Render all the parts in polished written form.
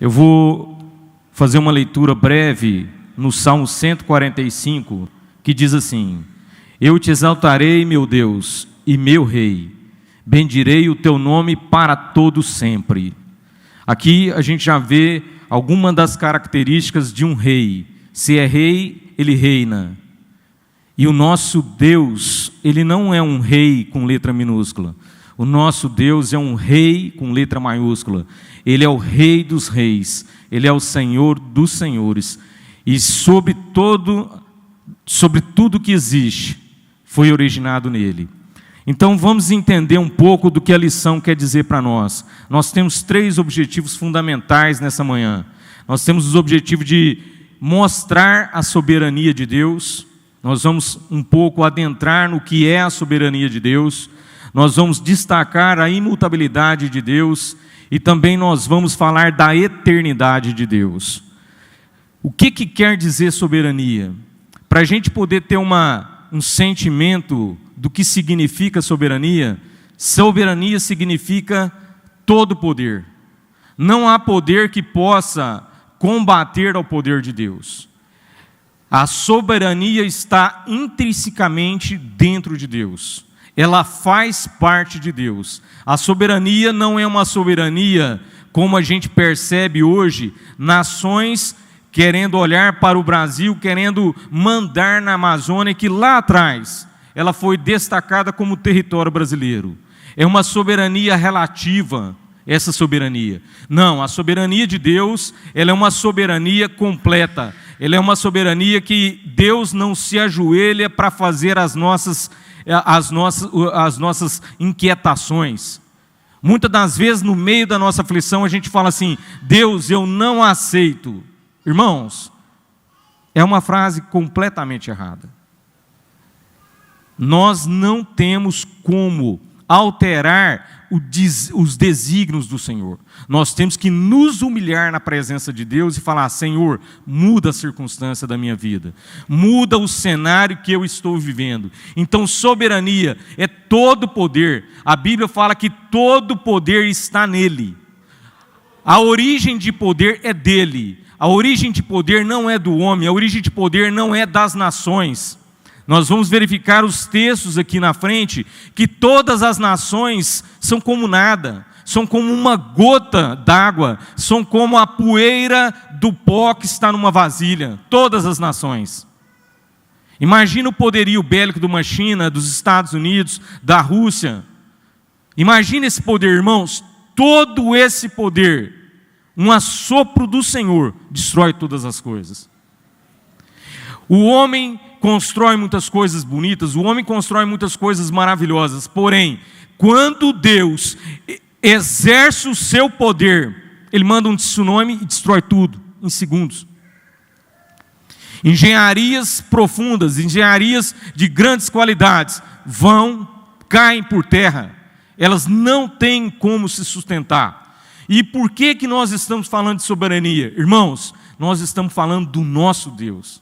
Eu vou fazer uma leitura breve no Salmo 145, que diz assim: Eu te exaltarei, meu Deus e meu Rei, bendirei o teu nome para todo sempre. Aqui a gente já vê algumas das características de um rei. Se é rei, ele reina. E o nosso Deus, ele não é um rei com letra minúscula. O nosso Deus é um rei com letra maiúscula. Ele é o Rei dos reis. Ele é o Senhor dos senhores. E sobre tudo que existe, foi originado nele. Então vamos entender um pouco do que a lição quer dizer para nós. Nós temos 3 objetivos fundamentais nessa manhã. Nós temos os objetivos de mostrar a soberania de Deus. Nós vamos um pouco adentrar no que é a soberania de Deus. Nós vamos destacar a imutabilidade de Deus. E também nós vamos falar da eternidade de Deus. O que quer dizer soberania? Para a gente poder ter um sentimento do que significa soberania, soberania significa todo poder. Não há poder que possa combater ao poder de Deus. A soberania está intrinsecamente dentro de Deus. Ela faz parte de Deus. A soberania não é uma soberania como a gente percebe hoje, nações querendo olhar para o Brasil, querendo mandar na Amazônia, que lá atrás ela foi destacada como território brasileiro. É uma soberania relativa, essa soberania. Não, a soberania de Deus, ela é uma soberania completa. Ela é uma soberania que Deus não se ajoelha para fazer as nossas inquietações. Muitas das vezes, no meio da nossa aflição, a gente fala assim: Deus, eu não aceito. Irmãos, é uma frase completamente errada. Nós não temos como alterar os desígnios do Senhor. Nós temos que nos humilhar na presença de Deus e falar: Senhor, muda a circunstância da minha vida, muda o cenário que eu estou vivendo. Então, soberania é todo poder. A Bíblia fala que todo poder está nele. A origem de poder é dele. A origem de poder não é do homem, a origem de poder não é das nações. Nós vamos verificar os textos aqui na frente, que todas as nações são como nada, são como uma gota d'água, são como a poeira do pó que está numa vasilha, todas as nações. Imagina o poderio bélico de uma China, dos Estados Unidos, da Rússia. Imagina esse poder, irmãos, todo esse poder, um assopro do Senhor destrói todas as coisas. O homem constrói muitas coisas bonitas, o homem constrói muitas coisas maravilhosas, porém, quando Deus exerce o seu poder, Ele manda um tsunami e destrói tudo, em segundos. Engenharias profundas, engenharias de grandes qualidades, caem por terra, elas não têm como se sustentar. E por que nós estamos falando de soberania? Irmãos, nós estamos falando do nosso Deus.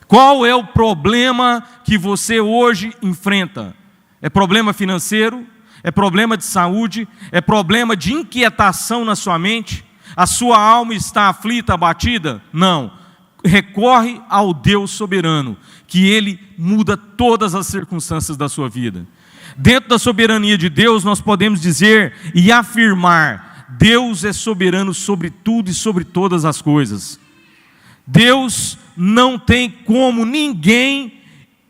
Qual é o problema que você hoje enfrenta? É problema financeiro? É problema de saúde? É problema de inquietação na sua mente? A sua alma está aflita, abatida? Não. Recorre ao Deus soberano, que Ele muda todas as circunstâncias da sua vida. Dentro da soberania de Deus, nós podemos dizer e afirmar: Deus é soberano sobre tudo e sobre todas as coisas. Deus não tem como ninguém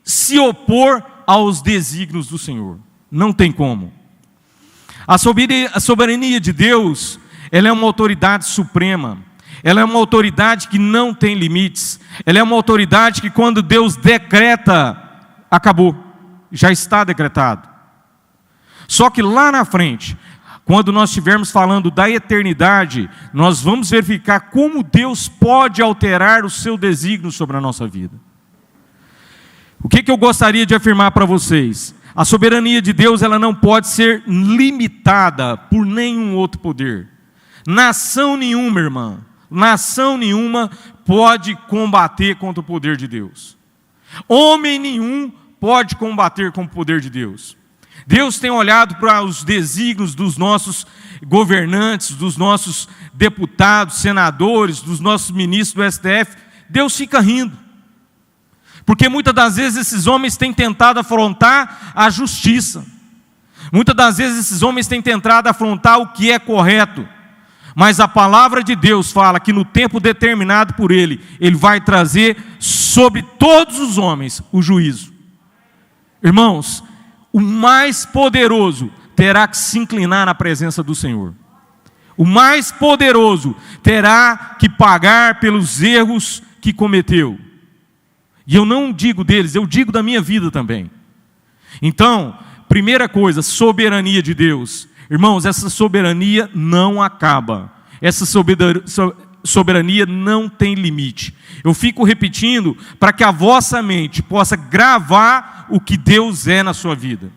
se opor aos desígnios do Senhor. Não tem como. A soberania de Deus, ela é uma autoridade suprema. Ela é uma autoridade que não tem limites. Ela é uma autoridade que, quando Deus decreta, acabou. Já está decretado. Só que lá na frente, quando nós estivermos falando da eternidade, nós vamos verificar como Deus pode alterar o seu desígnio sobre a nossa vida. O que eu gostaria de afirmar para vocês? A soberania de Deus, ela não pode ser limitada por nenhum outro poder. Nação nenhuma, irmã, nação nenhuma pode combater contra o poder de Deus. Homem nenhum pode combater com o poder de Deus. Deus tem olhado para os desígnios dos nossos governantes, dos nossos deputados, senadores, dos nossos ministros do STF. Deus fica rindo. Porque muitas das vezes esses homens têm tentado afrontar a justiça. Muitas das vezes esses homens têm tentado afrontar o que é correto. Mas a palavra de Deus fala que no tempo determinado por Ele, Ele vai trazer sobre todos os homens o juízo. Irmãos, o mais poderoso terá que se inclinar na presença do Senhor. O mais poderoso terá que pagar pelos erros que cometeu. E eu não digo deles, eu digo da minha vida também. Então, primeira coisa, soberania de Deus. Irmãos, essa soberania não acaba. Essa soberania não tem limite. Eu fico repetindo para que a vossa mente possa gravar o que Deus é na sua vida.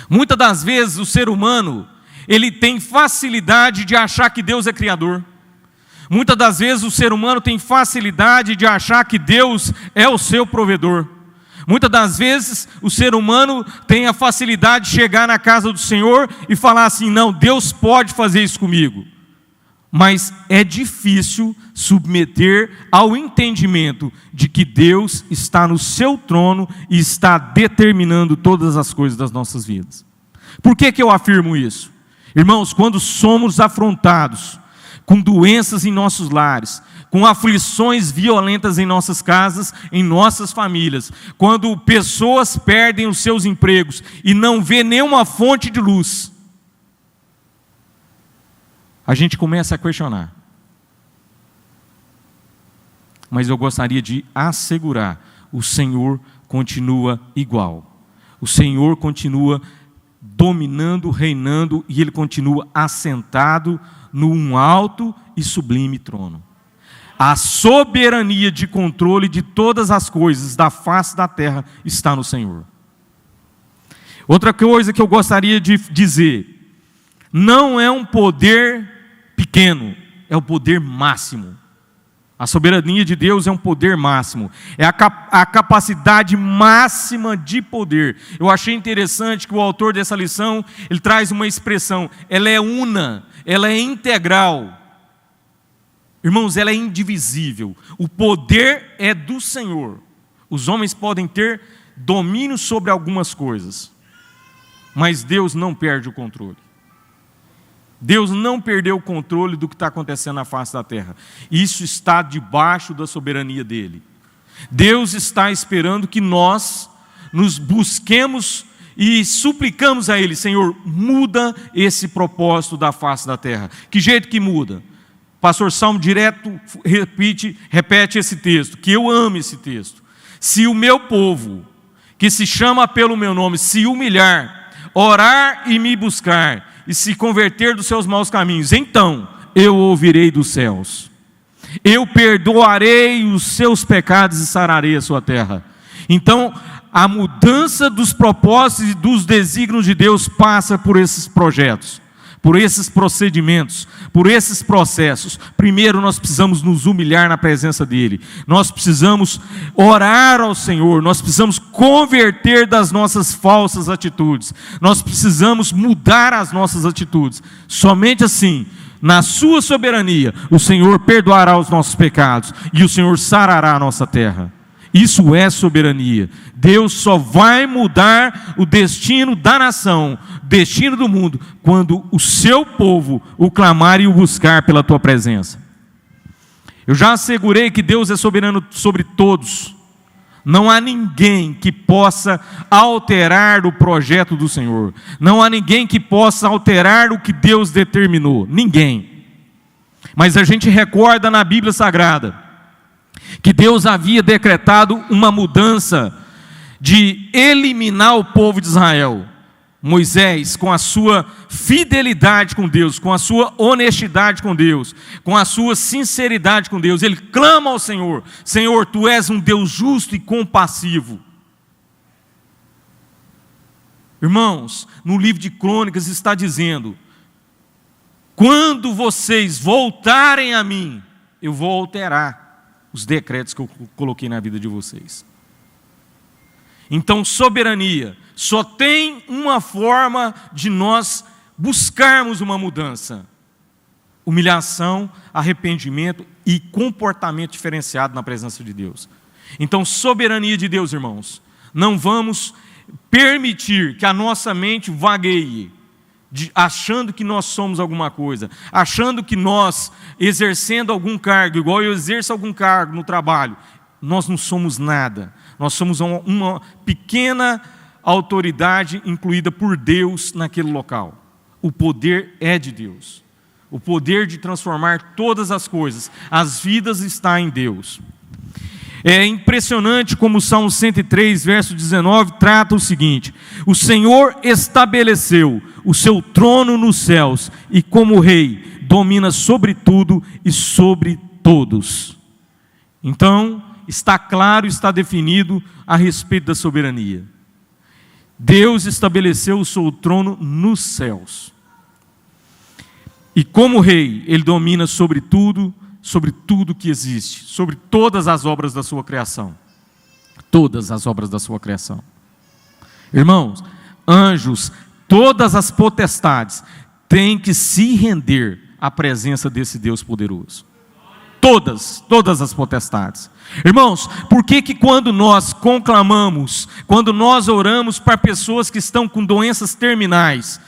Muitas das vezes o ser humano, ele tem facilidade de achar que Deus é criador. Muitas das vezes o ser humano tem facilidade de achar que Deus é o seu provedor. Muitas das vezes o ser humano tem a facilidade de chegar na casa do Senhor e falar assim: não, Deus pode fazer isso comigo. Mas é difícil submeter ao entendimento de que Deus está no seu trono e está determinando todas as coisas das nossas vidas. Por que eu afirmo isso? Irmãos, quando somos afrontados com doenças em nossos lares, com aflições violentas em nossas casas, em nossas famílias, quando pessoas perdem os seus empregos e não vê nenhuma fonte de luz, a gente começa a questionar. Mas eu gostaria de assegurar, o Senhor continua igual. O Senhor continua dominando, reinando, e Ele continua assentado num alto e sublime trono. A soberania de controle de todas as coisas da face da terra está no Senhor. Outra coisa que eu gostaria de dizer: não é um poder pequeno, é o poder máximo. A soberania de Deus é um poder máximo, é a capacidade máxima de poder. Eu achei interessante que o autor dessa lição, ele traz uma expressão: ela é una, ela é integral. Irmãos, ela é indivisível. O poder é do Senhor. Os homens podem ter domínio sobre algumas coisas, mas Deus não perde o controle. Deus não perdeu o controle do que está acontecendo na face da terra. Isso está debaixo da soberania dele. Deus está esperando que nós nos busquemos e suplicamos a Ele: Senhor, muda esse propósito da face da terra. Que jeito que muda? Pastor Salmo direto repete esse texto, que eu amo esse texto. Se o meu povo, que se chama pelo meu nome, se humilhar, orar e me buscar, e se converter dos seus maus caminhos, então eu ouvirei dos céus. Eu perdoarei os seus pecados e sararei a sua terra. Então, a mudança dos propósitos e dos desígnios de Deus passa por esses projetos, por esses procedimentos, por esses processos. Primeiro nós precisamos nos humilhar na presença dEle. Nós precisamos orar ao Senhor. Nós precisamos converter das nossas falsas atitudes. Nós precisamos mudar as nossas atitudes. Somente assim, na sua soberania, o Senhor perdoará os nossos pecados e o Senhor sarará a nossa terra. Isso é soberania. Deus só vai mudar o destino da nação, o destino do mundo, quando o seu povo o clamar e o buscar pela tua presença. Eu já assegurei que Deus é soberano sobre todos. Não há ninguém que possa alterar o projeto do Senhor. Não há ninguém que possa alterar o que Deus determinou. Ninguém. Mas a gente recorda na Bíblia Sagrada que Deus havia decretado uma mudança de eliminar o povo de Israel. Moisés, com a sua fidelidade com Deus, com a sua honestidade com Deus, com a sua sinceridade com Deus, ele clama ao Senhor: Senhor, Tu és um Deus justo e compassivo. Irmãos, no livro de Crônicas está dizendo: quando vocês voltarem a mim, eu vou alterar os decretos que eu coloquei na vida de vocês. Então, soberania só tem uma forma de nós buscarmos uma mudança: humilhação, arrependimento e comportamento diferenciado na presença de Deus. Então, soberania de Deus, irmãos, não vamos permitir que a nossa mente vagueie, achando que nós somos alguma coisa, achando que nós, exercendo algum cargo, igual eu exerço algum cargo no trabalho, nós não somos nada. Nós somos uma pequena autoridade incluída por Deus naquele local. O poder é de Deus. O poder de transformar todas as coisas, as vidas, está em Deus. É impressionante como o Salmo 103, verso 19, trata o seguinte: o Senhor estabeleceu o seu trono nos céus e como rei domina sobre tudo e sobre todos. Então, está claro, está definido a respeito da soberania. Deus estabeleceu o seu trono nos céus. E como rei, ele domina sobre tudo que existe, sobre todas as obras da sua criação. Todas as obras da sua criação. Irmãos, anjos, todas as potestades têm que se render à presença desse Deus poderoso. Todas as potestades. Irmãos, por que quando nós conclamamos, quando nós oramos para pessoas que estão com doenças terminais,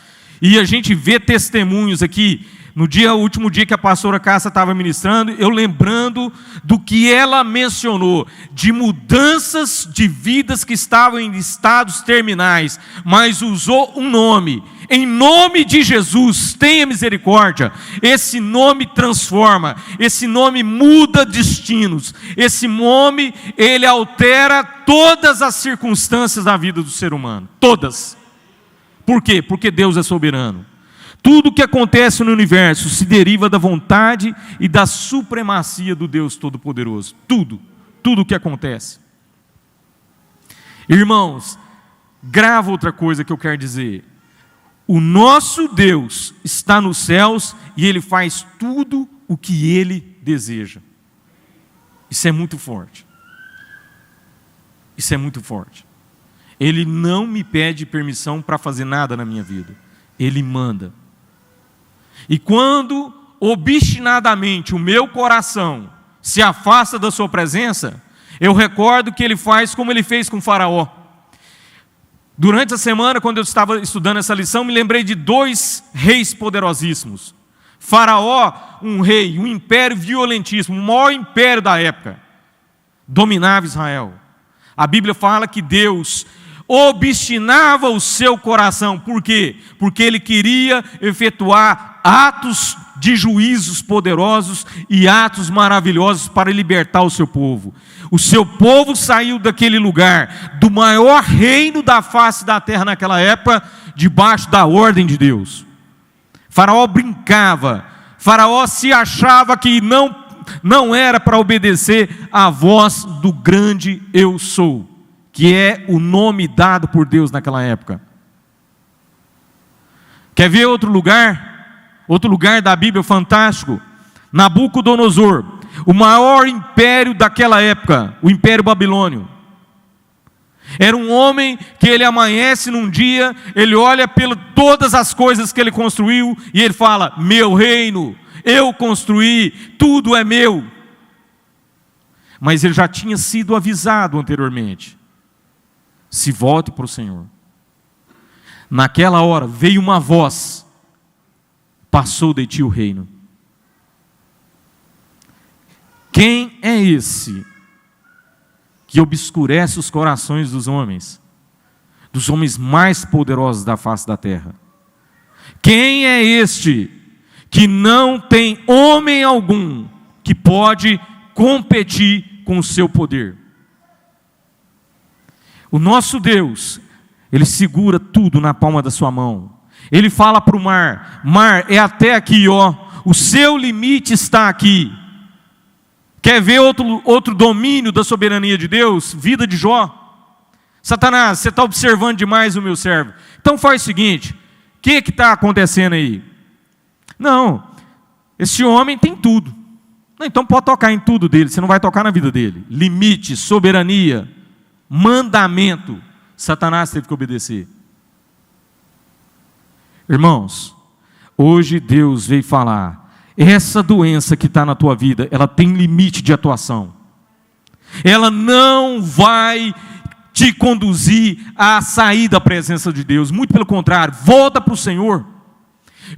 e a gente vê testemunhos aqui, no último dia que a pastora Cássia estava ministrando, eu lembrando do que ela mencionou, de mudanças de vidas que estavam em estados terminais, mas usou um nome: em nome de Jesus, tenha misericórdia. Esse nome transforma, esse nome muda destinos, esse nome, ele altera todas as circunstâncias da vida do ser humano, todas. Por quê? Porque Deus é soberano. Tudo que acontece no universo se deriva da vontade e da supremacia do Deus Todo-Poderoso. Tudo o que acontece. Irmãos, grava outra coisa que eu quero dizer. O nosso Deus está nos céus e Ele faz tudo o que Ele deseja. Isso é muito forte. Isso é muito forte. Ele não me pede permissão para fazer nada na minha vida. Ele manda. E quando obstinadamente o meu coração se afasta da sua presença, eu recordo que ele faz como ele fez com Faraó. Durante a semana, quando eu estava estudando essa lição, me lembrei de 2 reis poderosíssimos. Faraó, um rei, um império violentíssimo, o maior império da época, dominava Israel. A Bíblia fala que Deus obstinava o seu coração. Por quê? Porque ele queria efetuar atos de juízos poderosos e atos maravilhosos para libertar o seu povo. O seu povo saiu daquele lugar, do maior reino da face da terra naquela época, debaixo da ordem de Deus. Faraó brincava, Faraó se achava que não era para obedecer à voz do grande eu sou, que é o nome dado por Deus naquela época. Quer ver outro lugar? Outro lugar da Bíblia fantástico? Nabucodonosor, o maior império daquela época, o Império Babilônio. Era um homem que ele amanhece num dia, ele olha pelas todas as coisas que ele construiu e ele fala: meu reino, eu construí, tudo é meu. Mas ele já tinha sido avisado anteriormente: se volte para o Senhor. Naquela hora veio uma voz: passou de ti o reino. Quem é esse que obscurece os corações dos homens mais poderosos da face da terra? Quem é este que não tem homem algum que pode competir com o seu poder? O nosso Deus, Ele segura tudo na palma da sua mão. Ele fala para o mar: mar, é até aqui, ó, o seu limite está aqui. Quer ver outro domínio da soberania de Deus? Vida de Jó. Satanás, você está observando demais o meu servo. Então faz o seguinte: o que está acontecendo aí? Não, esse homem tem tudo. Não, então pode tocar em tudo dele, você não vai tocar na vida dele. Limite, soberania, mandamento. Satanás teve que obedecer. Irmãos, hoje Deus veio falar, essa doença que está na tua vida, ela tem limite de atuação. Ela não vai te conduzir a sair da presença de Deus. Muito pelo contrário, volta para o Senhor.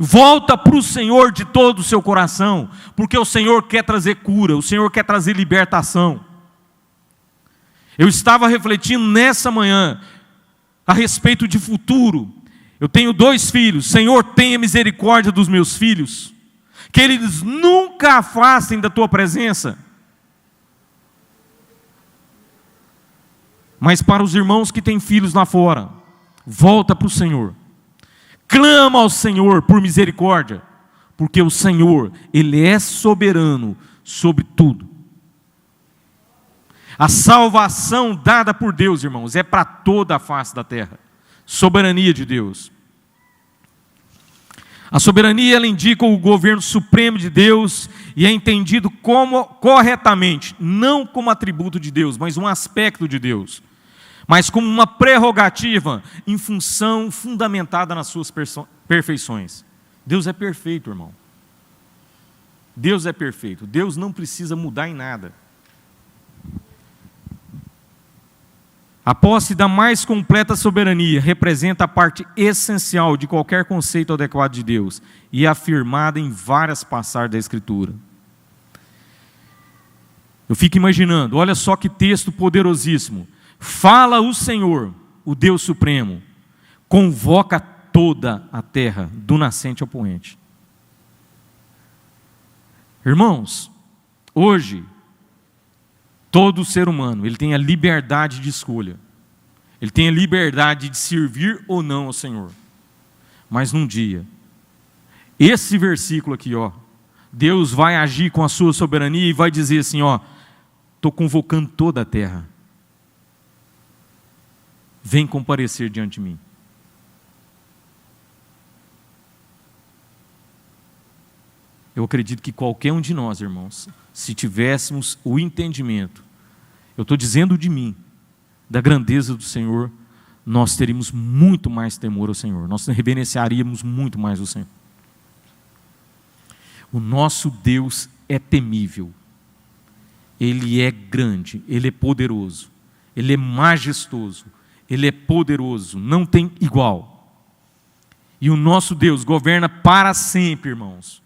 Volta para o Senhor de todo o seu coração, porque o Senhor quer trazer cura, o Senhor quer trazer libertação. Eu estava refletindo nessa manhã a respeito de futuro. Eu tenho 2 filhos. Senhor, tenha misericórdia dos meus filhos, que eles nunca afastem da tua presença. Mas para os irmãos que têm filhos lá fora, volta para o Senhor. Clama ao Senhor por misericórdia, porque o Senhor, Ele é soberano sobre tudo. A salvação dada por Deus, irmãos, é para toda a face da terra. Soberania de Deus. A soberania, ela indica o governo supremo de Deus e é entendido como corretamente, não como atributo de Deus, mas um aspecto de Deus, mas como uma prerrogativa em função fundamentada nas suas perfeições. Deus é perfeito, irmão. Deus é perfeito. Deus não precisa mudar em nada. A posse da mais completa soberania representa a parte essencial de qualquer conceito adequado de Deus e é afirmada em várias passagens da Escritura. Eu fico imaginando, olha só que texto poderosíssimo. Fala o Senhor, o Deus Supremo, convoca toda a terra, do nascente ao poente. Irmãos, hoje, todo ser humano, ele tem a liberdade de escolha. Ele tem a liberdade de servir ou não ao Senhor. Mas num dia, esse versículo aqui, ó, Deus vai agir com a sua soberania e vai dizer assim, ó, estou convocando toda a terra. Vem comparecer diante de mim. Eu acredito que qualquer um de nós, irmãos, se tivéssemos o entendimento, eu estou dizendo de mim, da grandeza do Senhor, nós teríamos muito mais temor ao Senhor, nós reverenciaríamos muito mais o Senhor. O nosso Deus é temível, Ele é grande, Ele é poderoso, Ele é majestoso, Ele é poderoso, não tem igual. E o nosso Deus governa para sempre, irmãos.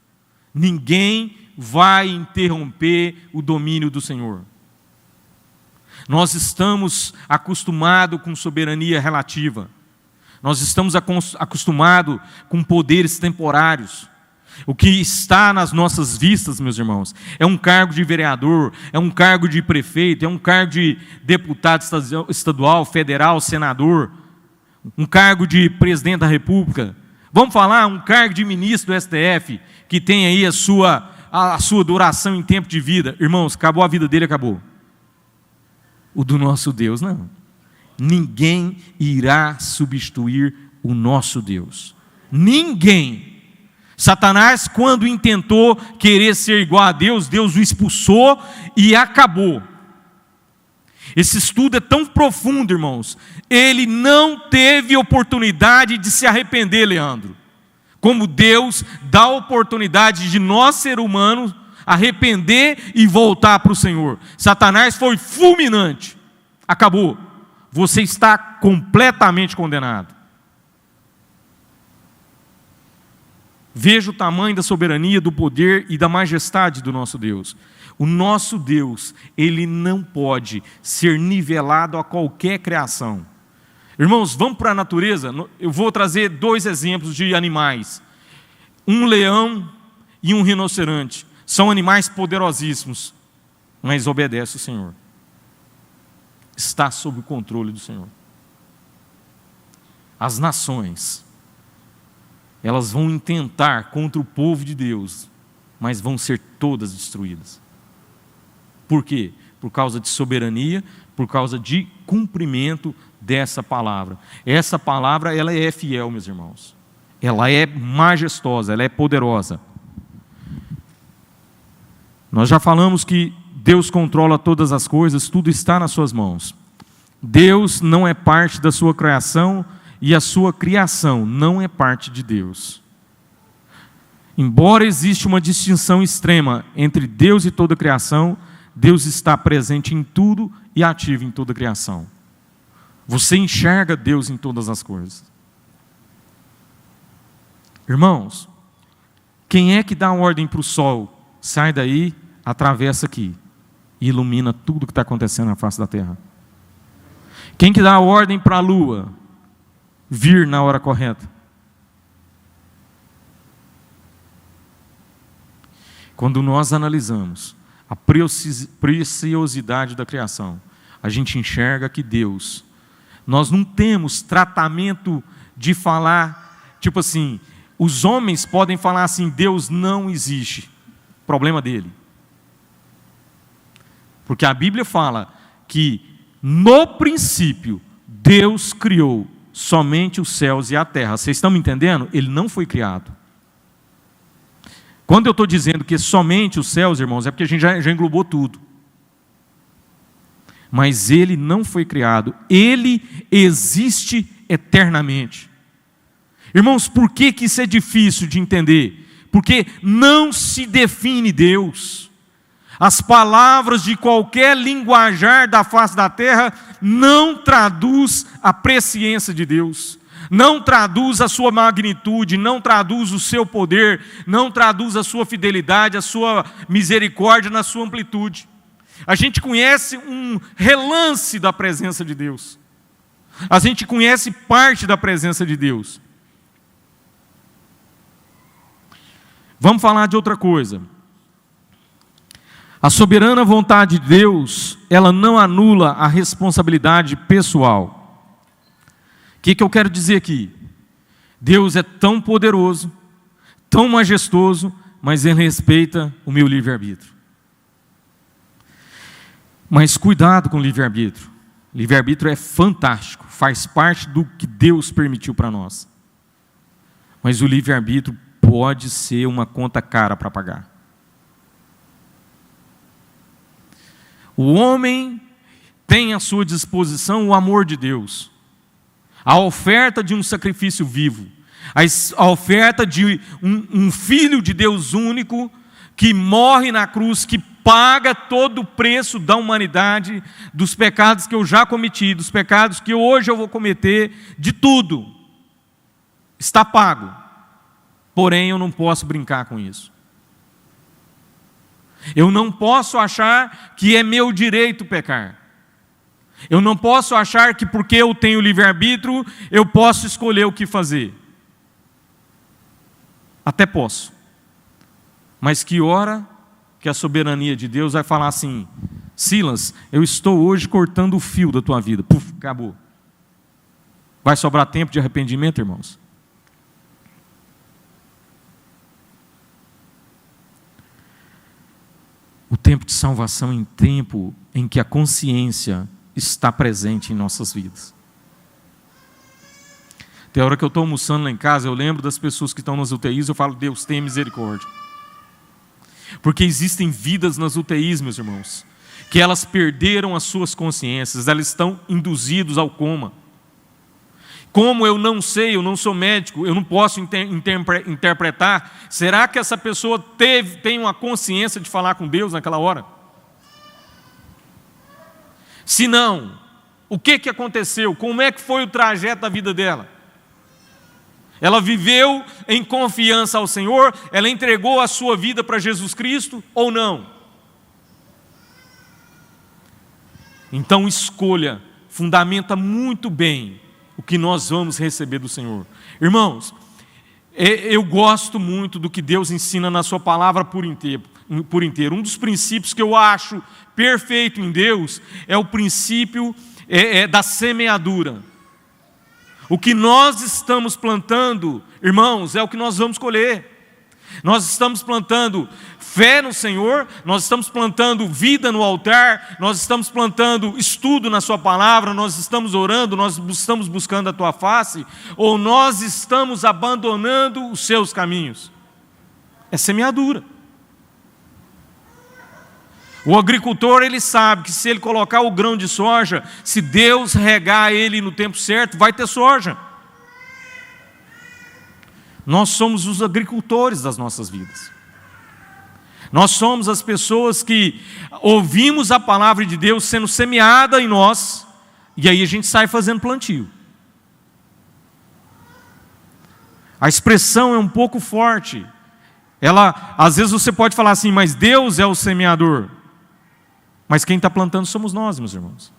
Ninguém vai interromper o domínio do Senhor. Nós estamos acostumados com soberania relativa. Nós estamos acostumados com poderes temporários. O que está nas nossas vistas, meus irmãos, é um cargo de vereador, é um cargo de prefeito, é um cargo de deputado estadual, federal, senador, um cargo de presidente da República. Vamos falar, um cargo de ministro do STF, que tem aí a sua duração em tempo de vida. Irmãos, acabou a vida dele, acabou. O do nosso Deus, não. Ninguém irá substituir o nosso Deus. Ninguém. Satanás, quando intentou querer ser igual a Deus, Deus o expulsou e acabou. Esse estudo é tão profundo, irmãos. Ele não teve oportunidade de se arrepender, Leandro. Como Deus dá a oportunidade de nós, ser humanos, arrepender e voltar para o Senhor. Satanás foi fulminante. Acabou. Você está completamente condenado. Veja o tamanho da soberania, do poder e da majestade do nosso Deus. O nosso Deus, Ele não pode ser nivelado a qualquer criação. Irmãos, vamos para a natureza. Eu vou trazer 2 exemplos de animais. Um leão e um rinoceronte. São animais poderosíssimos, mas obedece o Senhor. Está sob o controle do Senhor. As nações, elas vão intentar contra o povo de Deus, mas vão ser todas destruídas. Por quê? Por causa de soberania, por causa de cumprimento dessa palavra. Essa palavra, ela é fiel, meus irmãos. Ela é majestosa, ela é poderosa. Nós já falamos que Deus controla todas as coisas, tudo está nas suas mãos. Deus não é parte da sua criação e a sua criação não é parte de Deus. Embora exista uma distinção extrema entre Deus e toda a criação, Deus está presente em tudo e ativo em toda a criação. Você enxerga Deus em todas as coisas. Irmãos, quem é que dá ordem para o sol? Sai daí, atravessa aqui e ilumina tudo que está acontecendo na face da terra. Quem que dá ordem para a lua vir na hora correta? Quando nós analisamos a preciosidade da criação, a gente enxerga que Deus, nós não temos tratamento de falar, tipo assim, os homens podem falar assim, Deus não existe, problema dele. Porque a Bíblia fala que no princípio Deus criou somente os céus e a terra. Vocês estão me entendendo? Ele não foi criado. Quando eu estou dizendo que somente os céus, irmãos, é porque a gente já englobou tudo. Mas ele não foi criado, ele existe eternamente. Irmãos, por que isso é difícil de entender? Porque não se define Deus. As palavras de qualquer linguajar da face da terra não traduz a presciência de Deus. Não traduz a sua magnitude, não traduz o seu poder, não traduz a sua fidelidade, a sua misericórdia na sua amplitude. A gente conhece um relance da presença de Deus. A gente conhece parte da presença de Deus. Vamos falar de outra coisa. A soberana vontade de Deus, ela não anula a responsabilidade pessoal. O que eu quero dizer aqui? Deus é tão poderoso, tão majestoso, mas Ele respeita o meu livre-arbítrio. Mas cuidado com o livre-arbítrio. Livre-arbítrio é fantástico, faz parte do que Deus permitiu para nós. Mas o livre-arbítrio pode ser uma conta cara para pagar. O homem tem à sua disposição o amor de Deus. A oferta de um sacrifício vivo, a oferta de um Filho de Deus único, que morre na cruz, que paga todo o preço da humanidade, dos pecados que eu já cometi, dos pecados que hoje eu vou cometer, de tudo, está pago. Porém, eu não posso brincar com isso. Eu não posso achar que é meu direito pecar. Eu não posso achar que porque eu tenho livre-arbítrio, eu posso escolher o que fazer. Até posso. Mas que hora que a soberania de Deus vai falar assim, Silas, eu estou hoje cortando o fio da tua vida. Puf, acabou. Vai sobrar tempo de arrependimento, irmãos? O tempo de salvação é tempo em que a consciência está presente em nossas vidas. Tem hora que eu estou almoçando lá em casa, eu lembro das pessoas que estão nas UTIs, eu falo, Deus, tenha misericórdia. Porque existem vidas nas UTIs, meus irmãos, que elas perderam as suas consciências, elas estão induzidos ao coma. Como eu não sei, eu não sou médico, eu não posso interpretar, será que essa pessoa tem uma consciência de falar com Deus naquela hora? Se não, o que aconteceu? Como é que foi o trajeto da vida dela? Ela viveu em confiança ao Senhor? Ela entregou a sua vida para Jesus Cristo ou não? Então escolha, fundamenta muito bem o que nós vamos receber do Senhor. Irmãos, eu gosto muito do que Deus ensina na sua palavra por inteiro. Um dos princípios que eu acho perfeito em Deus é o princípio da semeadura. O que nós estamos plantando, irmãos, é o que nós vamos colher. Nós estamos plantando fé no Senhor, nós estamos plantando vida no altar, nós estamos plantando estudo na sua palavra, nós estamos orando, nós estamos buscando a tua face, ou nós estamos abandonando os seus caminhos. É semeadura. O agricultor, ele sabe que se ele colocar o grão de soja, se Deus regar ele no tempo certo, vai ter soja. Nós somos os agricultores das nossas vidas. Nós somos as pessoas que ouvimos a palavra de Deus sendo semeada em nós, e aí a gente sai fazendo plantio. A expressão é um pouco forte. Às vezes você pode falar assim, mas Deus é o semeador. Mas quem está plantando somos nós, meus irmãos.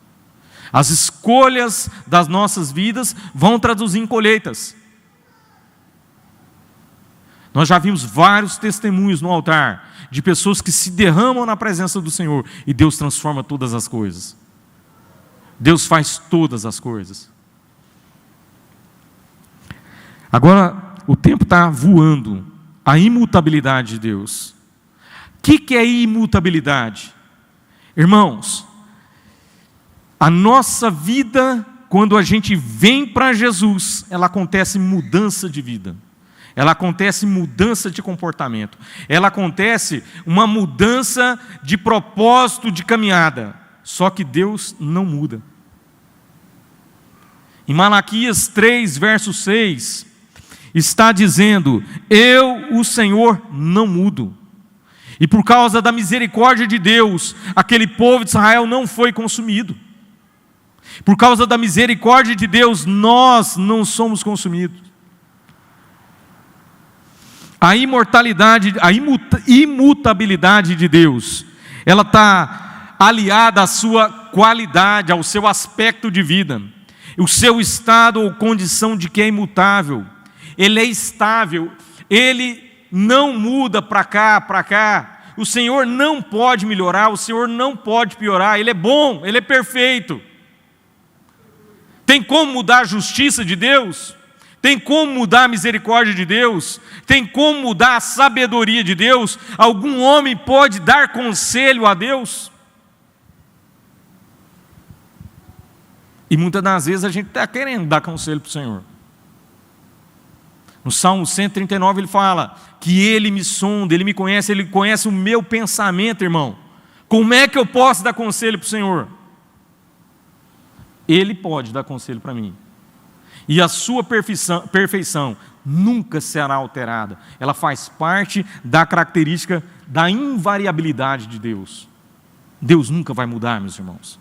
As escolhas das nossas vidas vão traduzir em colheitas. Nós já vimos vários testemunhos no altar de pessoas que se derramam na presença do Senhor e Deus transforma todas as coisas. Deus faz todas as coisas. Agora, o tempo está voando. A imutabilidade de Deus. O que é imutabilidade? Irmãos, a nossa vida, quando a gente vem para Jesus, ela acontece mudança de vida. Ela acontece mudança de comportamento. Ela acontece uma mudança de propósito de caminhada. Só que Deus não muda. Em Malaquias 3, verso 6, está dizendo: eu, o Senhor, não mudo. E por causa da misericórdia de Deus, aquele povo de Israel não foi consumido. Por causa da misericórdia de Deus, nós não somos consumidos. A imutabilidade de Deus, ela está aliada à sua qualidade, ao seu aspecto de vida. O seu estado ou condição de que é imutável. Ele é estável, ele não muda para cá. O Senhor não pode melhorar, o Senhor não pode piorar. Ele é bom, Ele é perfeito. Tem como mudar a justiça de Deus? Tem como mudar a misericórdia de Deus? Tem como mudar a sabedoria de Deus? Algum homem pode dar conselho a Deus? E muitas das vezes a gente está querendo dar conselho para o Senhor. No Salmo 139 ele fala que Ele me sonda, Ele me conhece, Ele conhece o meu pensamento, irmão. Como é que eu posso dar conselho para o Senhor? Ele pode dar conselho para mim. E a sua perfeição nunca será alterada. Ela faz parte da característica da invariabilidade de Deus. Deus nunca vai mudar, meus irmãos.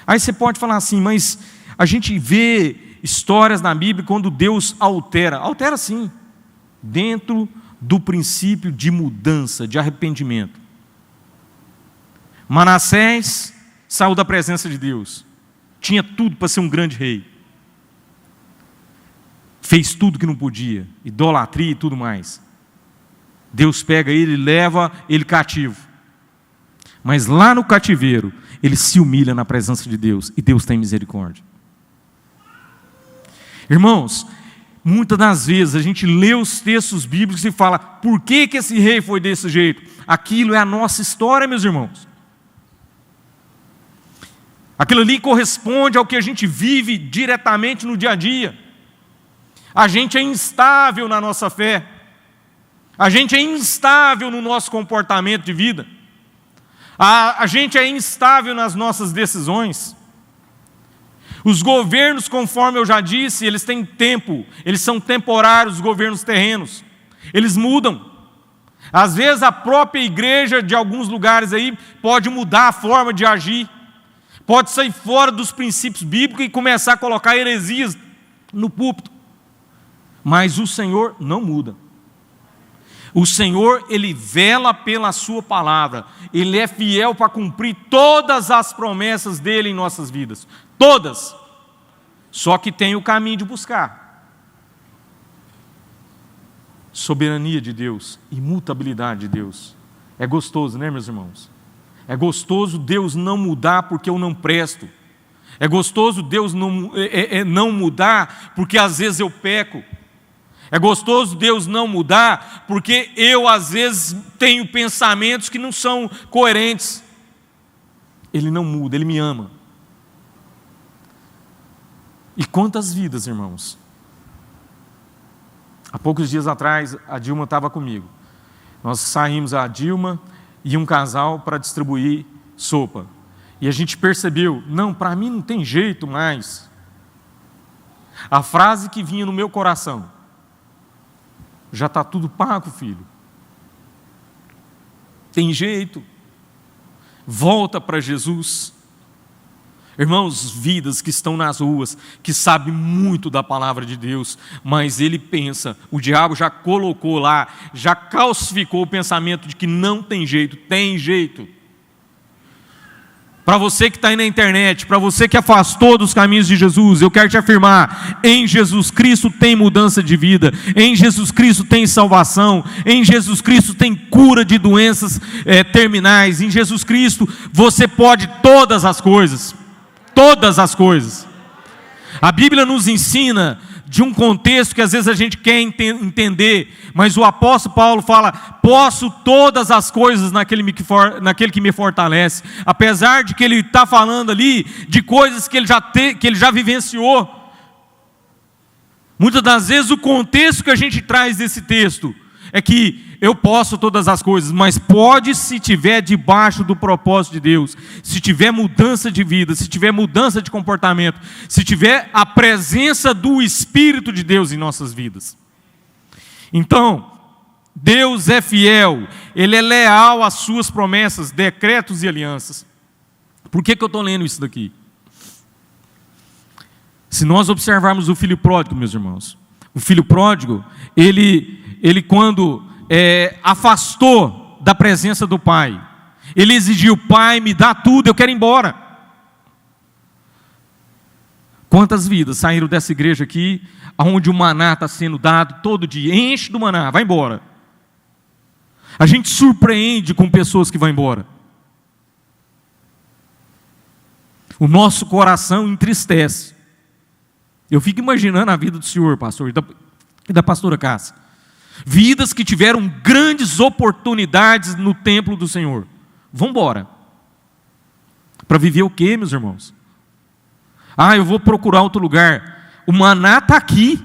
Aí você pode falar assim, mas a gente vê histórias na Bíblia quando Deus altera. Altera sim, dentro do princípio de mudança, de arrependimento. Manassés saiu da presença de Deus. Tinha tudo para ser um grande rei. Fez tudo que não podia, idolatria e tudo mais. Deus pega ele e leva ele cativo. Mas lá no cativeiro, ele se humilha na presença de Deus e Deus tem misericórdia. Irmãos, muitas das vezes a gente lê os textos bíblicos e fala: por que esse rei foi desse jeito? Aquilo é a nossa história, meus irmãos. Aquilo ali corresponde ao que a gente vive diretamente no dia a dia. A gente é instável na nossa fé. A gente é instável no nosso comportamento de vida. A gente é instável nas nossas decisões. Os governos, conforme eu já disse, eles têm tempo, eles são temporários, os governos terrenos. Eles mudam. Às vezes a própria igreja de alguns lugares aí pode mudar a forma de agir. Pode sair fora dos princípios bíblicos e começar a colocar heresias no púlpito. Mas o Senhor não muda. O Senhor, Ele vela pela sua palavra. Ele é fiel para cumprir todas as promessas dEle em nossas vidas. Todas. Só que tem o caminho de buscar. Soberania de Deus, imutabilidade de Deus. É gostoso, né, meus irmãos? É gostoso Deus não mudar porque eu não presto. É gostoso Deus não mudar porque às vezes eu peco. É gostoso Deus não mudar porque eu às vezes tenho pensamentos que não são coerentes. Ele não muda, Ele me ama. E quantas vidas, irmãos? Há poucos dias atrás, a Dilma estava comigo. Nós saímos, a Dilma, e um casal para distribuir sopa. E a gente percebeu, não, para mim não tem jeito mais. A frase que vinha no meu coração: já está tudo pago, filho. Tem jeito. Volta para Jesus. Irmãos, vidas que estão nas ruas, que sabem muito da palavra de Deus, mas ele pensa, o diabo já colocou lá, já calcificou o pensamento de que não tem jeito. Tem jeito. Para você que está aí na internet, para você que afastou dos caminhos de Jesus, eu quero te afirmar: em Jesus Cristo tem mudança de vida, em Jesus Cristo tem salvação, em Jesus Cristo tem cura de doenças terminais, em Jesus Cristo você pode todas as coisas. Todas as coisas. A Bíblia nos ensina de um contexto que às vezes a gente quer entender, mas o apóstolo Paulo fala: posso todas as coisas naquele que me fortalece. Apesar de que ele está falando ali de coisas que ele já vivenciou. Muitas das vezes o contexto que a gente traz desse texto é que eu posso todas as coisas, mas pode se tiver debaixo do propósito de Deus, se tiver mudança de vida, se tiver mudança de comportamento, se tiver a presença do Espírito de Deus em nossas vidas. Então, Deus é fiel, Ele é leal às suas promessas, decretos e alianças. Por que eu estou lendo isso daqui? Se nós observarmos o filho pródigo, meus irmãos, o filho pródigo, ele quando afastou da presença do pai, ele exigiu: pai, me dá tudo, eu quero ir embora. Quantas vidas saíram dessa igreja aqui, onde o maná está sendo dado todo dia? Enche do maná, vai embora. A gente surpreende com pessoas que vão embora. O nosso coração entristece. Eu fico imaginando a vida do senhor, pastor, e da pastora Cássia. Vidas que tiveram grandes oportunidades no templo do Senhor. Vão embora. Para viver o quê, meus irmãos? Ah, eu vou procurar outro lugar. O maná está aqui.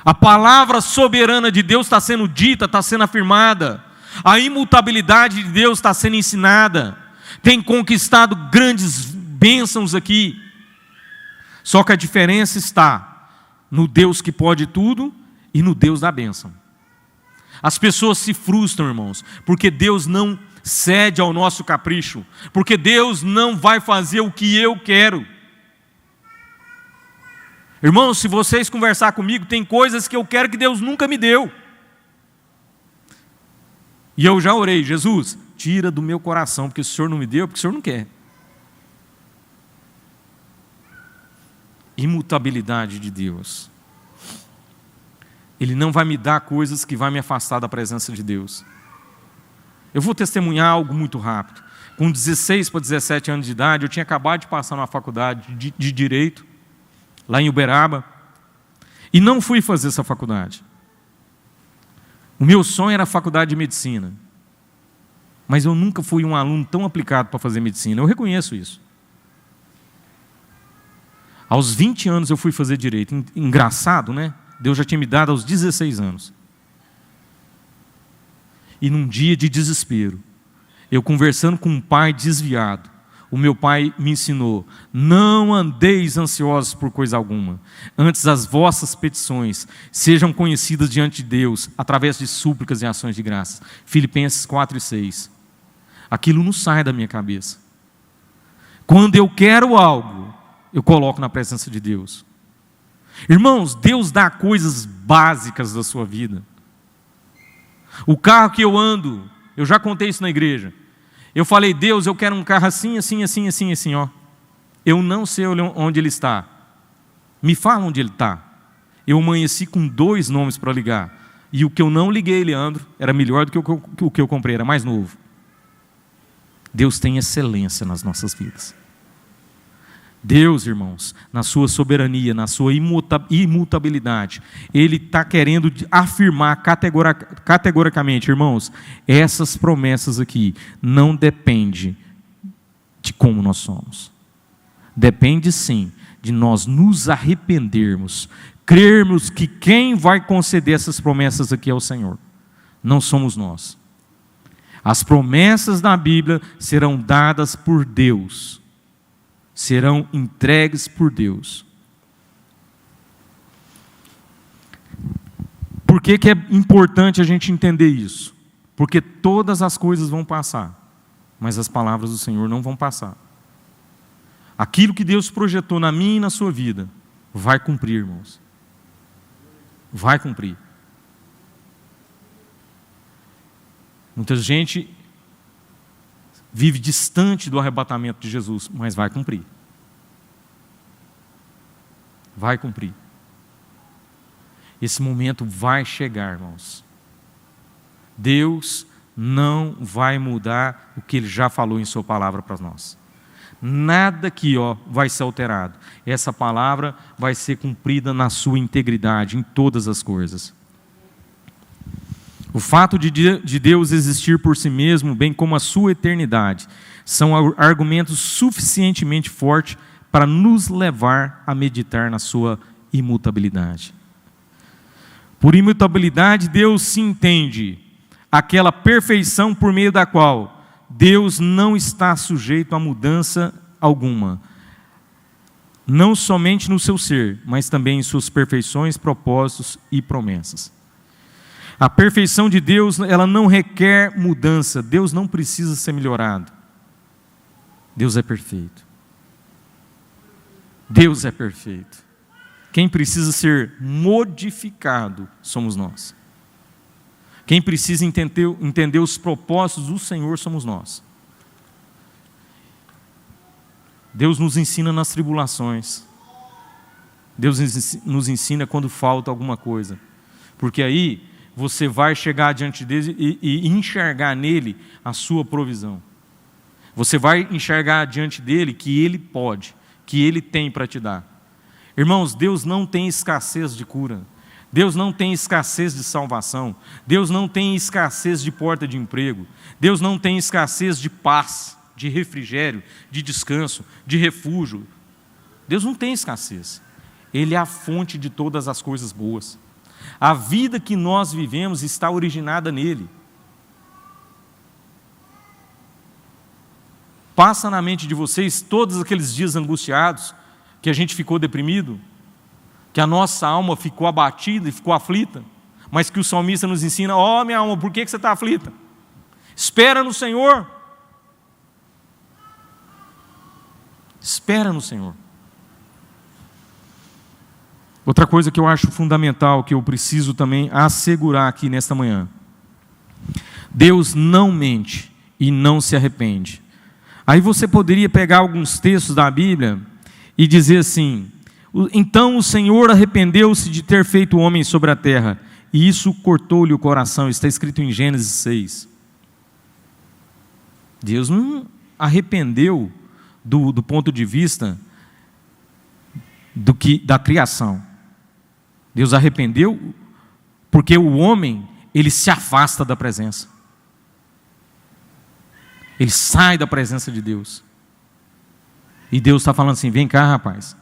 A palavra soberana de Deus está sendo dita, está sendo afirmada. A imutabilidade de Deus está sendo ensinada. Tem conquistado grandes bênçãos aqui. Só que a diferença está no Deus que pode tudo e no Deus da bênção. As pessoas se frustram, irmãos, porque Deus não cede ao nosso capricho, porque Deus não vai fazer o que eu quero. Irmãos, se vocês conversar comigo, tem coisas que eu quero que Deus nunca me deu. E eu já orei: Jesus, tira do meu coração, porque o Senhor não me deu, porque o Senhor não quer. Imutabilidade de Deus. Ele não vai me dar coisas que vai me afastar da presença de Deus. Eu vou testemunhar algo muito rápido. Com 16 para 17 anos de idade, eu tinha acabado de passar numa faculdade de Direito, lá em Uberaba, e não fui fazer essa faculdade. O meu sonho era a faculdade de Medicina, mas eu nunca fui um aluno tão aplicado para fazer Medicina, eu reconheço isso. Aos 20 anos eu fui fazer Direito. Engraçado, né? Deus já tinha me dado aos 16 anos. E num dia de desespero, eu conversando com um pai desviado, o meu pai me ensinou: não andeis ansiosos por coisa alguma, antes as vossas petições sejam conhecidas diante de Deus, através de súplicas e ações de graças. Filipenses 4:6. Aquilo não sai da minha cabeça. Quando eu quero algo, eu coloco na presença de Deus. Irmãos, Deus dá coisas básicas da sua vida. O carro que eu ando, eu já contei isso na igreja. Eu falei: Deus, eu quero um carro assim, assim, assim, assim, assim, ó. Eu não sei onde ele está. Me fala onde ele está. Eu amanheci com 2 nomes para ligar. E o que eu não liguei, Leandro, era melhor do que o que eu comprei, era mais novo. Deus tem excelência nas nossas vidas. Deus, irmãos, na sua soberania, na sua imutabilidade, Ele está querendo afirmar categoricamente: irmãos, essas promessas aqui não dependem de como nós somos. Depende sim de nós nos arrependermos, crermos que quem vai conceder essas promessas aqui é o Senhor, não somos nós. As promessas da Bíblia serão dadas por Deus, serão entregues por Deus. Por que é importante a gente entender isso? Porque todas as coisas vão passar, mas as palavras do Senhor não vão passar. Aquilo que Deus projetou na minha e na sua vida, vai cumprir, irmãos. Vai cumprir. Muita gente vive distante do arrebatamento de Jesus, mas vai cumprir. Vai cumprir. Esse momento vai chegar, irmãos. Deus não vai mudar o que Ele já falou em sua palavra para nós. Nada aqui vai ser alterado. Essa palavra vai ser cumprida na sua integridade, em todas as coisas. O fato de Deus existir por si mesmo, bem como a sua eternidade, são argumentos suficientemente fortes para nos levar a meditar na sua imutabilidade. Por imutabilidade, Deus se entende aquela perfeição por meio da qual Deus não está sujeito a mudança alguma, não somente no seu ser, mas também em suas perfeições, propósitos e promessas. A perfeição de Deus, ela não requer mudança. Deus não precisa ser melhorado. Deus é perfeito. Deus é perfeito. Quem precisa ser modificado somos nós. Quem precisa entender os propósitos do Senhor somos nós. Deus nos ensina nas tribulações. Deus nos ensina quando falta alguma coisa. Porque aí você vai chegar diante dele e enxergar nele a sua provisão. Você vai enxergar diante dele que ele pode, que ele tem para te dar. Irmãos, Deus não tem escassez de cura. Deus não tem escassez de salvação. Deus não tem escassez de porta de emprego. Deus não tem escassez de paz, de refrigério, de descanso, de refúgio. Deus não tem escassez. Ele é a fonte de todas as coisas boas. A vida que nós vivemos está originada nele. Passa na mente de vocês todos aqueles dias angustiados, que a gente ficou deprimido, que a nossa alma ficou abatida e ficou aflita, mas que o salmista nos ensina: minha alma, por que você está aflita? Espera no Senhor. Espera no Senhor. Outra coisa que eu acho fundamental, que eu preciso também assegurar aqui nesta manhã: Deus não mente e não se arrepende. Aí você poderia pegar alguns textos da Bíblia e dizer assim: então o Senhor arrependeu-se de ter feito o homem sobre a terra, e isso cortou-lhe o coração. Está escrito em Gênesis 6. Deus não arrependeu do ponto de vista da criação. Deus arrependeu porque o homem, ele se afasta da presença. Ele sai da presença de Deus. E Deus está falando assim: vem cá, rapaz.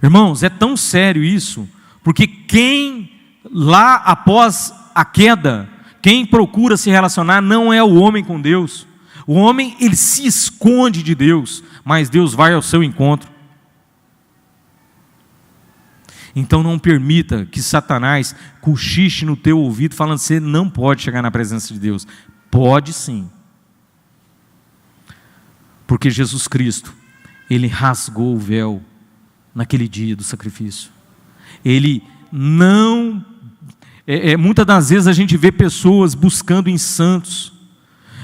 Irmãos, é tão sério isso, porque quem lá após a queda, quem procura se relacionar não é o homem com Deus. O homem, ele se esconde de Deus, mas Deus vai ao seu encontro. Então não permita que Satanás cochiche no teu ouvido falando que você não pode chegar na presença de Deus. Pode sim. Porque Jesus Cristo, Ele rasgou o véu naquele dia do sacrifício. Ele não... muitas das vezes a gente vê pessoas buscando em santos,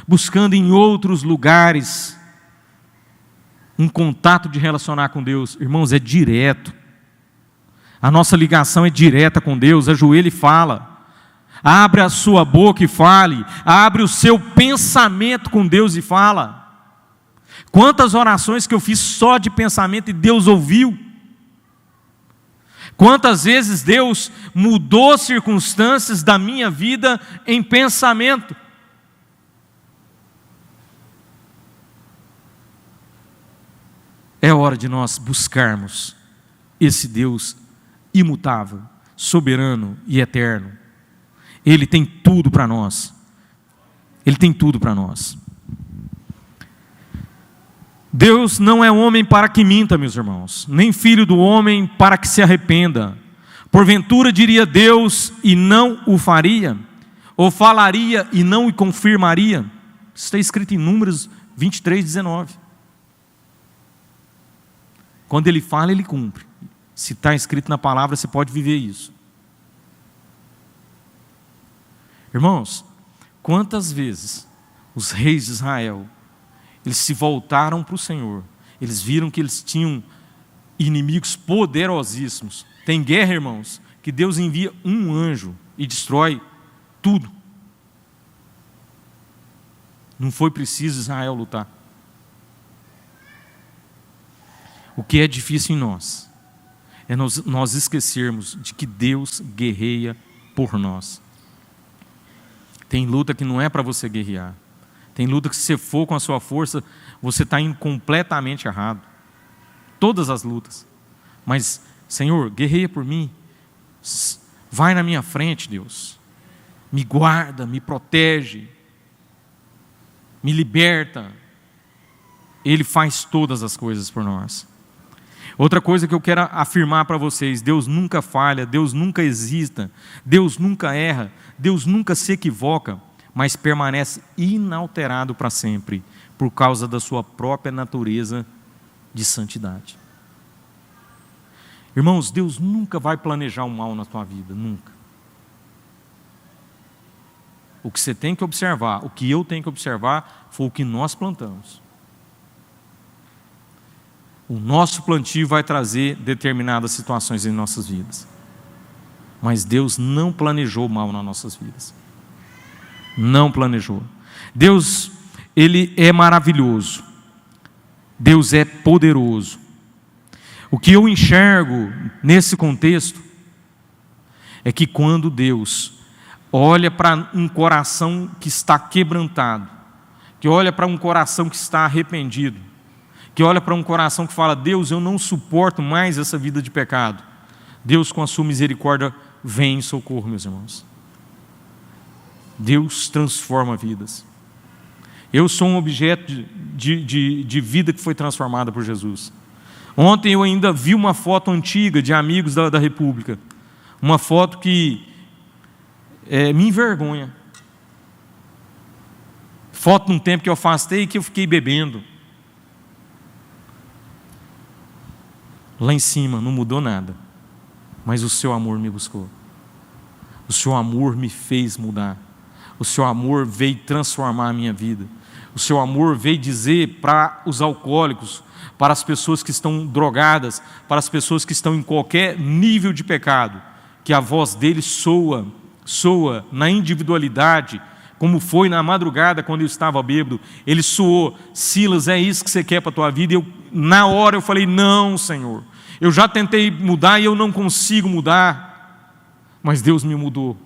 buscando em outros lugares um contato de relacionar com Deus. Irmãos, é direto. A nossa ligação é direta com Deus. Ajoelha e fala. Abre a sua boca e fale. Abre o seu pensamento com Deus e fala. Quantas orações que eu fiz só de pensamento e Deus ouviu. Quantas vezes Deus mudou circunstâncias da minha vida em pensamento. É hora de nós buscarmos esse Deus imutável, soberano e eterno. Ele tem tudo para nós. Ele tem tudo para nós. Deus não é homem para que minta, meus irmãos, nem filho do homem para que se arrependa. Porventura diria Deus e não o faria? Ou falaria e não o confirmaria? Isso está escrito em Números 23, 19. Quando Ele fala, Ele cumpre. Se está escrito na palavra, você pode viver isso. Irmãos, quantas vezes os reis de Israel, eles se voltaram para o Senhor, eles viram que eles tinham inimigos poderosíssimos. Tem guerra, irmãos, que Deus envia um anjo e destrói tudo. Não foi preciso Israel lutar. O que é difícil em nós é nós esquecermos de que Deus guerreia por nós. Tem luta que não é para você guerrear. Tem luta que se você for com a sua força, você está indo completamente errado. Todas as lutas. Mas, Senhor, guerreia por mim. Vai na minha frente, Deus. Me guarda, me protege. Me liberta. Ele faz todas as coisas por nós. Outra coisa que eu quero afirmar para vocês: Deus nunca falha, Deus nunca hesita, Deus nunca erra, Deus nunca se equivoca, mas permanece inalterado para sempre, por causa da sua própria natureza de santidade. Irmãos, Deus nunca vai planejar o mal na tua vida, nunca. O que você tem que observar, o que eu tenho que observar, foi o que nós plantamos. O nosso plantio vai trazer determinadas situações em nossas vidas. Mas Deus não planejou mal nas nossas vidas. Não planejou. Deus, Ele é maravilhoso. Deus é poderoso. O que eu enxergo nesse contexto é que quando Deus olha para um coração que está quebrantado, que olha para um coração que está arrependido, que olha para um coração que fala: Deus, eu não suporto mais essa vida de pecado, Deus, com a sua misericórdia, vem em socorro, meus irmãos. Deus transforma vidas. Eu sou um objeto de vida que foi transformada por Jesus. Ontem eu ainda vi uma foto antiga de amigos da República, uma foto que me envergonha. Foto de um tempo que eu afastei e que eu fiquei bebendo. Lá em cima não mudou nada, mas o seu amor me buscou. O seu amor me fez mudar. O seu amor veio transformar a minha vida. O seu amor veio dizer para os alcoólicos, para as pessoas que estão drogadas, para as pessoas que estão em qualquer nível de pecado, que a voz dele soa na individualidade, como foi na madrugada quando eu estava bêbado. Ele soou: Silas, é isso que você quer para a tua vida? Na hora eu falei: não, Senhor, eu já tentei mudar e eu não consigo mudar, mas Deus me mudou.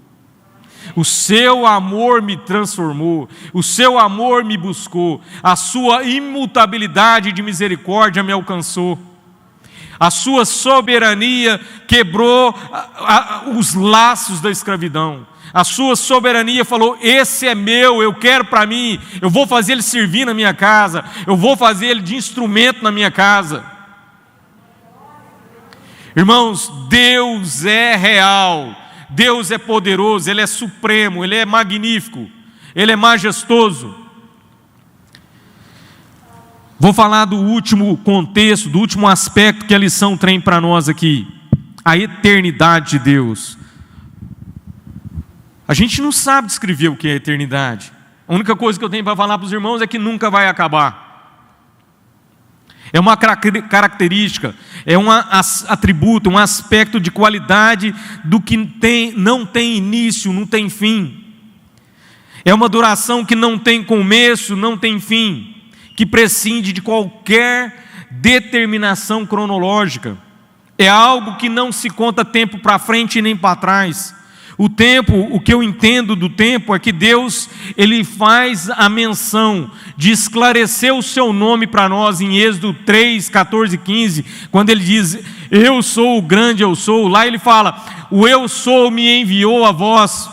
O seu amor me transformou, o seu amor me buscou, a sua imutabilidade de misericórdia me alcançou, a sua soberania quebrou os laços da escravidão. A sua soberania falou: esse é meu, eu quero para mim, eu vou fazer ele servir na minha casa, eu vou fazer ele de instrumento na minha casa. Irmãos, Deus é real, Deus é poderoso, Ele é supremo, Ele é magnífico, Ele é majestoso. Vou falar do último contexto, do último aspecto que a lição tem para nós aqui: a eternidade de Deus. A gente não sabe descrever o que é a eternidade. A única coisa que eu tenho para falar para os irmãos é que nunca vai acabar. É uma característica, é um atributo, um aspecto de qualidade do que não tem início, não tem fim. É uma duração que não tem começo, não tem fim, que prescinde de qualquer determinação cronológica. É algo que não se conta tempo para frente e nem para trás. O tempo, o que eu entendo do tempo é que Deus, Ele faz a menção de esclarecer o seu nome para nós em Êxodo 3, 14 e 15, quando Ele diz: eu sou o grande eu sou. Lá Ele fala: o eu sou me enviou a vós.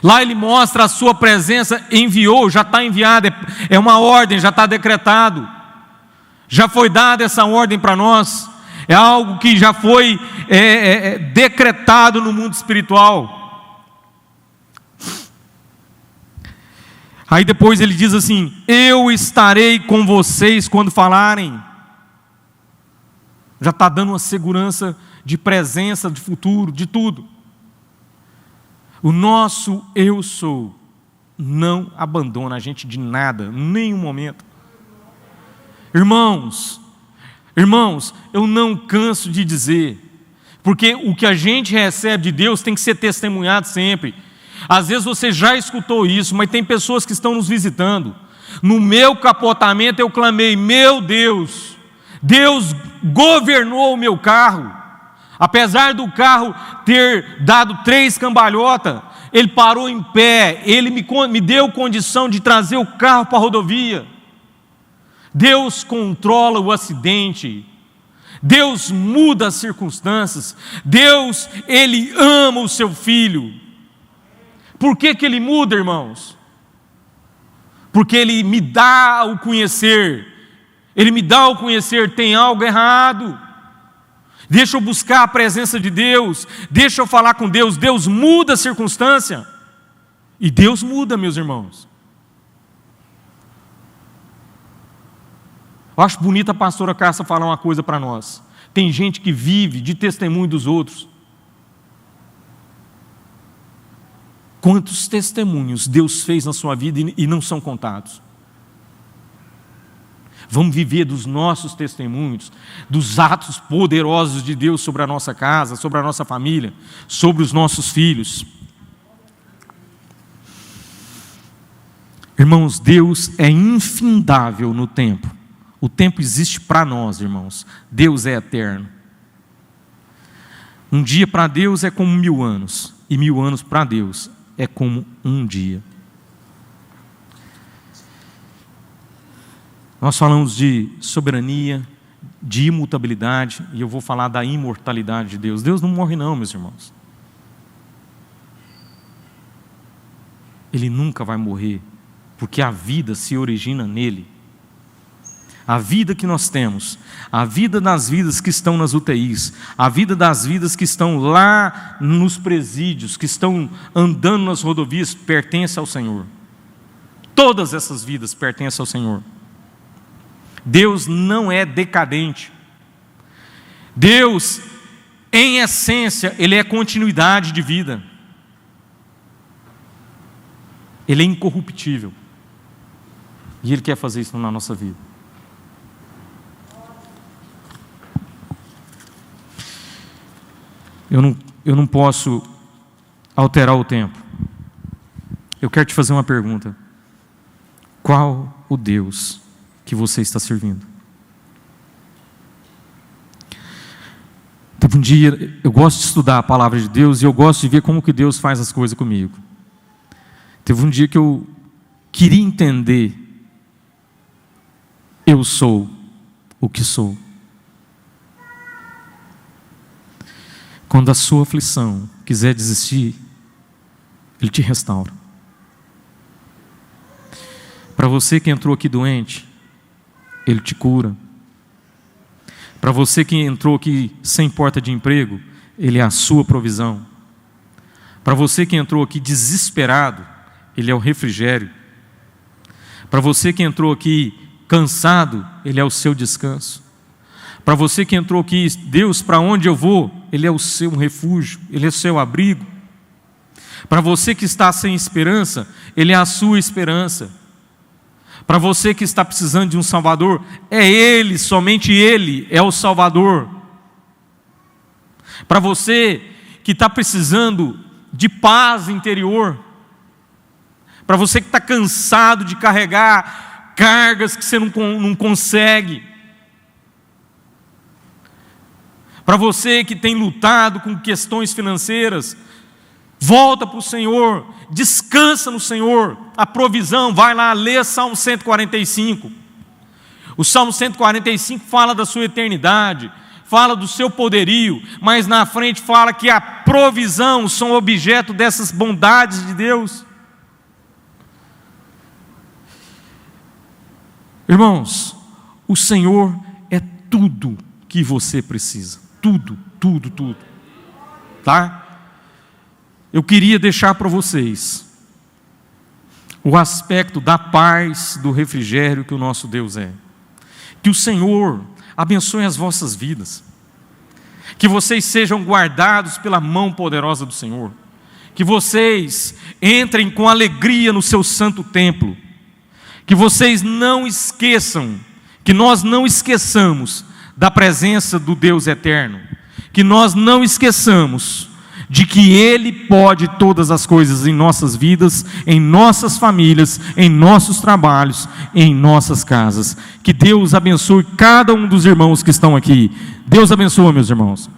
Lá ele mostra a sua presença, enviou, já está enviado, é uma ordem, já está decretado. Já foi dada essa ordem para nós. É algo que já foi decretado no mundo espiritual. Aí depois ele diz assim: eu estarei com vocês quando falarem. Já está dando uma segurança de presença, de futuro, de tudo. O nosso eu sou não abandona a gente de nada, em nenhum momento. Irmãos, eu não canso de dizer, porque o que a gente recebe de Deus tem que ser testemunhado sempre. Às vezes você já escutou isso, mas tem pessoas que estão nos visitando. No meu capotamento eu clamei: meu Deus, Deus governou o meu carro. Apesar do carro ter dado 3 cambalhotas, Ele parou em pé, Ele me deu condição de trazer o carro para a rodovia. Deus controla o acidente, Deus muda as circunstâncias, Deus, Ele ama o seu filho. Por que Ele muda, irmãos? Porque Ele me dá o conhecer, tem algo errado. Deixa eu buscar a presença de Deus, deixa eu falar com Deus. Deus muda a circunstância, e Deus muda, meus irmãos. Eu acho bonita a pastora Cássia falar uma coisa para nós. Tem gente que vive de testemunho dos outros. Quantos testemunhos Deus fez na sua vida e não são contados? Vamos viver dos nossos testemunhos, dos atos poderosos de Deus sobre a nossa casa, sobre a nossa família, sobre os nossos filhos. Irmãos, Deus é infindável no tempo. O tempo existe para nós, irmãos. Deus é eterno. Um dia para Deus é como 1000 anos, e 1000 anos para Deus é como um dia. Nós falamos de soberania, de imutabilidade, e eu vou falar da imortalidade de Deus. Deus não morre não, meus irmãos. Ele nunca vai morrer, porque a vida se origina nele. A vida que nós temos, a vida das vidas que estão nas UTIs, a vida das vidas que estão lá nos presídios, que estão andando nas rodovias, pertence ao Senhor. Todas essas vidas pertencem ao Senhor. Deus não é decadente. Deus, em essência, Ele é continuidade de vida. Ele é incorruptível. E Ele quer fazer isso na nossa vida. Eu não posso alterar o tempo. Eu quero te fazer uma pergunta. Qual o Deus que você está servindo? Teve um dia, eu gosto de estudar a palavra de Deus e eu gosto de ver como que Deus faz as coisas comigo. Teve um dia que eu queria entender: eu sou o que sou. Quando a sua aflição quiser desistir, Ele te restaura. Para você que entrou aqui doente, Ele te cura. Para você que entrou aqui sem porta de emprego, Ele é a sua provisão. Para você que entrou aqui desesperado, Ele é o refrigério. Para você que entrou aqui cansado, Ele é o seu descanso. Para você que entrou aqui: Deus, para onde eu vou? Ele é o seu refúgio, Ele é o seu abrigo. Para você que está sem esperança, Ele é a sua esperança. Para você que está precisando de um Salvador, é Ele, somente Ele é o Salvador. Para você que está precisando de paz interior, para você que está cansado de carregar cargas que você não consegue, para você que tem lutado com questões financeiras, volta para o Senhor, descansa no Senhor, a provisão. Vai lá, lê Salmo 145. O Salmo 145 fala da sua eternidade, fala do seu poderio, mas na frente fala que a provisão são objeto dessas bondades de Deus. Irmãos, o Senhor é tudo que você precisa. Tudo, tudo, tudo. Tá? Eu queria deixar para vocês o aspecto da paz, do refrigério que o nosso Deus é. Que o Senhor abençoe as vossas vidas. Que vocês sejam guardados pela mão poderosa do Senhor. Que vocês entrem com alegria no seu santo templo. Que vocês não esqueçam, que nós não esqueçamos da presença do Deus eterno. Que nós não esqueçamos de que Ele pode todas as coisas em nossas vidas, em nossas famílias, em nossos trabalhos, em nossas casas. Que Deus abençoe cada um dos irmãos que estão aqui. Deus abençoe, meus irmãos.